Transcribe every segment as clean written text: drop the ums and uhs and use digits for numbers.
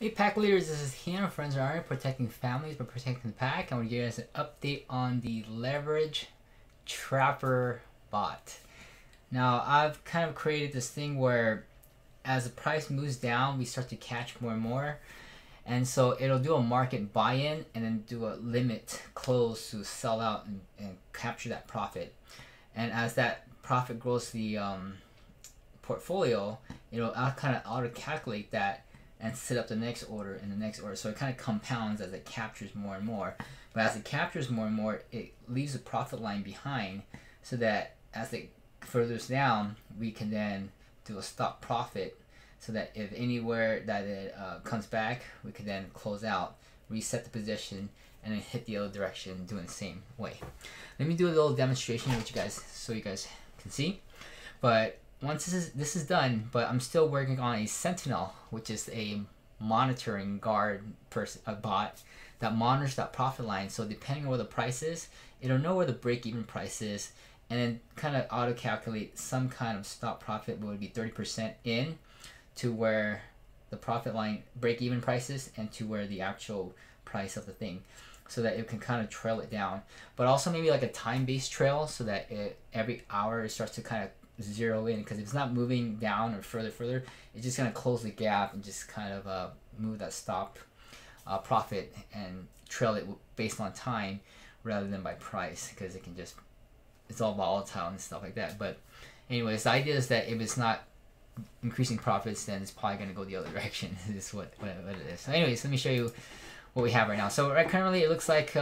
Hey pack leaders, this is Hina, friends are Army, protecting families but protecting the pack. I want to give you guys an update on the leverage trapper bot. Now I've kind of created this thing where as the price moves down we start to catch more and more, and so it'll do a market buy-in and then do a limit close to sell out and capture that profit. And as that profit grows the portfolio, it'll kind of auto calculate that and set up the next order and the next order. So it kind of compounds as it captures more and more. But as it captures more and more, it leaves a profit line behind so that as it furthers down, we can then do a stop profit so that if anywhere that it comes back, we can then close out, reset the position, and then hit the other direction doing the same way. Let me do a little demonstration with you guys so you guys can see. But once this is done, but I'm still working on a Setinel, which is a monitoring guard bot that monitors that profit line. So depending on where the price is, it'll know where the break-even price is, and then kind of auto-calculate some kind of stop profit, but would be 30% in to where the profit line break-even price is and to where the actual price of the thing, so that it can kind of trail it down. But also maybe like a time-based trail so that every hour it starts to kind of zero in, because if it's not moving down or further, it's just gonna close the gap and just kind of move that stop profit and trail it based on time rather than by price, because it can just, it's all volatile and stuff like that. But anyways, the idea is that if it's not increasing profits, then it's probably gonna go the other direction. This is what it is. So anyways, let me show you what we have right now. So currently it looks like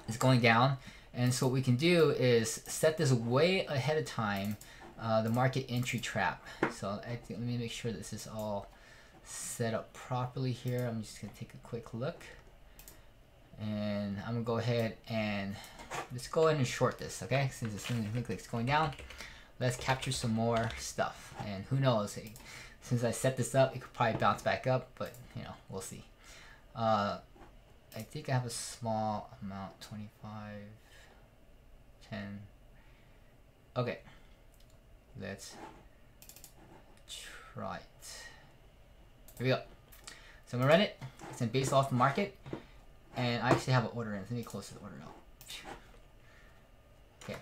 it's going down. And so what we can do is set this way ahead of time, the market entry trap. So let me make sure this is all set up properly here. I'm just gonna take a quick look, and I'm gonna go ahead and let's go ahead and short this, okay? Since it looks like it's going down, let's capture some more stuff. And who knows? Since I set this up, it could probably bounce back up, but you know, we'll see. I think I have a small amount, 25. 10. Okay, let's try it. Here we go. So I'm gonna run it. It's in base off the market, and I actually have an order in. Let me close the order now. Okay.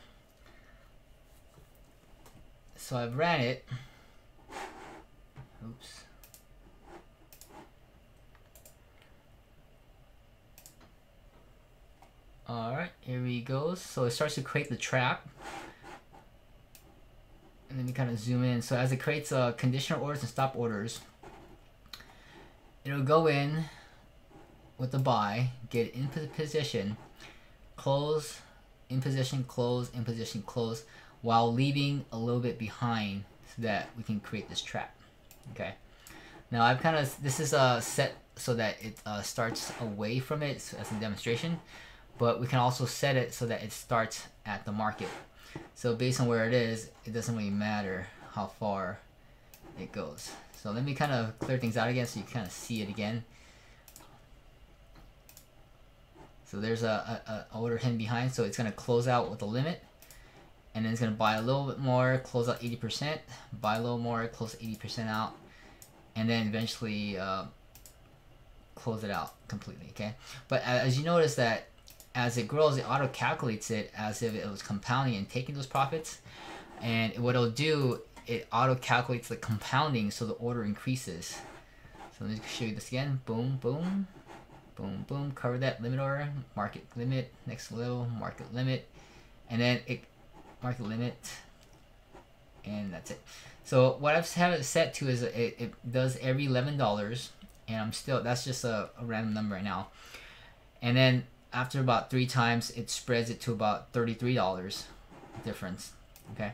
So I've ran it. Oops. Alright, here we go. So it starts to create the trap. And then we kind of zoom in. So as it creates conditional orders and stop orders, it'll go in with the buy, get in position, close, in position, close, in position, close, while leaving a little bit behind so that we can create this trap. Okay. Now I've kind of, this is set so that it starts away from it as a demonstration. But we can also set it so that it starts at the market. So based on where it is, it doesn't really matter how far it goes. So let me kind of clear things out again so you can kind of see it again. So there's a order hidden behind, so it's going to close out with a limit. And then it's going to buy a little bit more, close out 80%, buy a little more, close 80% out. And then eventually close it out completely, okay? But as you notice that as it grows, it auto-calculates it as if it was compounding and taking those profits. And what it'll do, it auto-calculates the compounding so the order increases. So let me show you this again. Boom, boom, boom, boom. Cover that limit order, market limit, next level, market limit. And then it, market limit, and that's it. So what I've had it set to is it does every $11, and I'm still, that's just a random number right now. And then after about 3 times, it spreads it to about $33 difference, okay?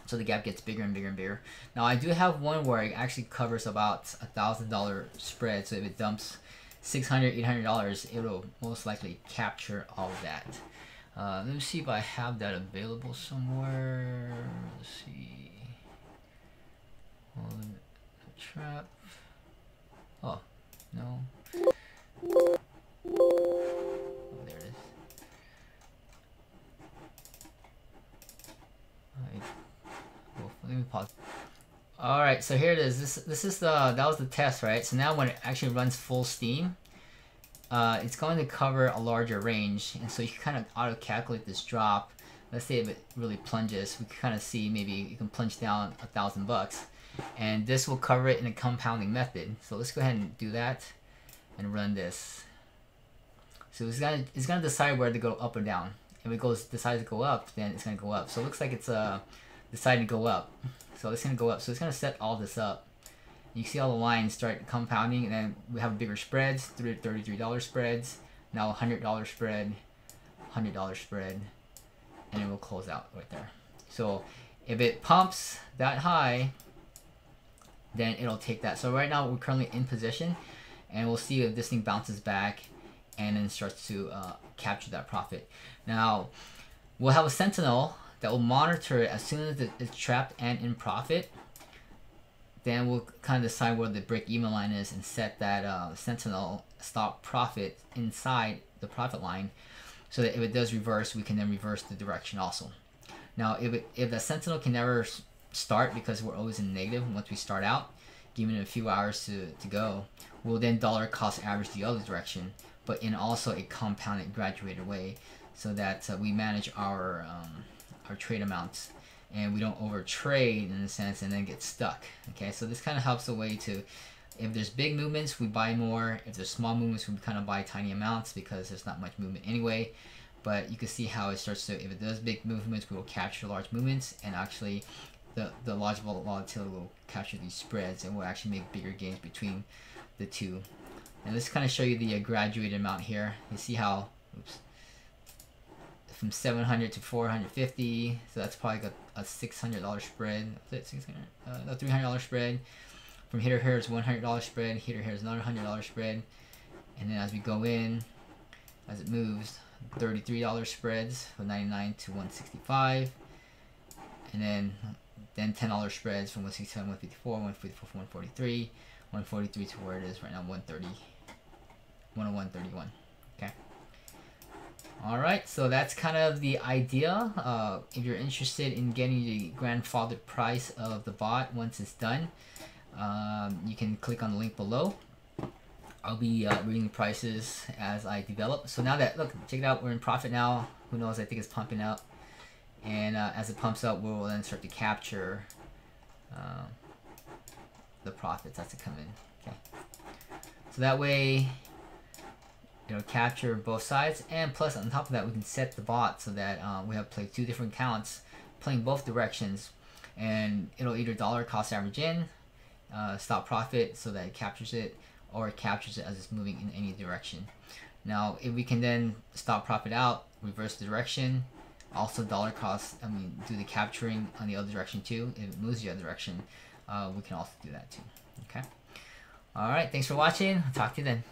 So the gap gets bigger and bigger and bigger. Now I do have one where it actually covers about $1,000 spread, so if it dumps $600, $800, it'll most likely capture all of that. Let me see if I have that available somewhere. Let's see. Trap. Oh, no. There it is. Let me pause. All right, so here it is. This is that was the test, right? So now when it actually runs full steam, it's going to cover a larger range, and so you can kind of auto-calculate this drop. Let's say if it really plunges, we can kind of see maybe you can plunge down $1,000, and this will cover it in a compounding method. So let's go ahead and do that and run this. So it's gonna decide where to go up or down. If it decides to go up, then it's gonna go up. So it looks like it's deciding to go up. So it's gonna go up. So it's gonna set all this up. You see all the lines start compounding, and then we have bigger spreads, $33 spreads, now $100 spread, $100 spread, and it will close out right there. So if it pumps that high, then it'll take that. So right now we're currently in position, and we'll see if this thing bounces back and then starts to capture that profit. Now we'll have a Setinel that will monitor it as soon as it's trapped and in profit. Then we'll kind of decide where the break-even line is and set that Setinel stop profit inside the profit line, so that if it does reverse, we can then reverse the direction also. Now, if the Setinel can never start, because we're always in negative once we start out, given it a few hours to go, we'll then dollar cost average the other direction, but in also a compounded, graduated way, so that we manage our trade amounts, and we don't over trade in a sense and then get stuck. Okay, so this kind of helps the way to, if there's big movements, we buy more. If there's small movements, we kind of buy tiny amounts because there's not much movement anyway. But you can see how it starts to, if it does big movements, we will capture large movements, and actually the large volatility will capture these spreads, and we'll actually make bigger gains between the two. And let's kind of show you the graduated amount here. You see how, oops, from 700 to 450, so that's probably like a $600 spread. Is it 600? No, $300 spread. From here to here is $100 spread. Here to here is another $100 spread. And then as we go in, as it moves, $33 spreads from 99 to 165, and then $10 spreads from 167, 154, 154 from 143, 143 to where it is right now, 130, 101.31. Okay. All right, so that's kind of the idea. If you're interested in getting the grandfathered price of the bot once it's done, you can click on the link below. I'll be reading the prices as I develop. So now that, look, check it out, we're in profit now. Who knows, I think it's pumping up. And as it pumps up, we'll then start to capture the profits as they come in. Okay. So that way, it'll capture both sides, and plus on top of that, we can set the bot so that we have played two different counts, playing both directions, and it'll either dollar cost average in, stop profit so that it captures it, or it captures it as it's moving in any direction. Now, if we can then stop profit out, reverse the direction, also dollar cost, do the capturing on the other direction too. If it moves the other direction, we can also do that too. Okay. All right. Thanks for watching. I'll talk to you then.